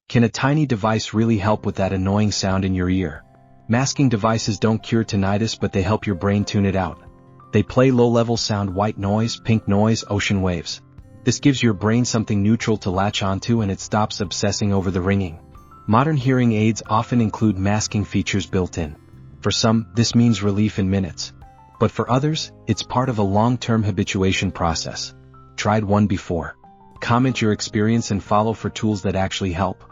Can a tiny device really help with that annoying sound in your ear? Masking devices don't cure tinnitus, but they help your brain tune it out. They play low-level sound, white noise, pink noise, ocean waves. This gives your brain something neutral to latch onto, and it stops obsessing over the ringing. Modern hearing aids often include masking features built in. For some, this means relief in minutes. But for others, it's part of a long-term habituation process. Tried one before? Comment your experience and follow for tools that actually help.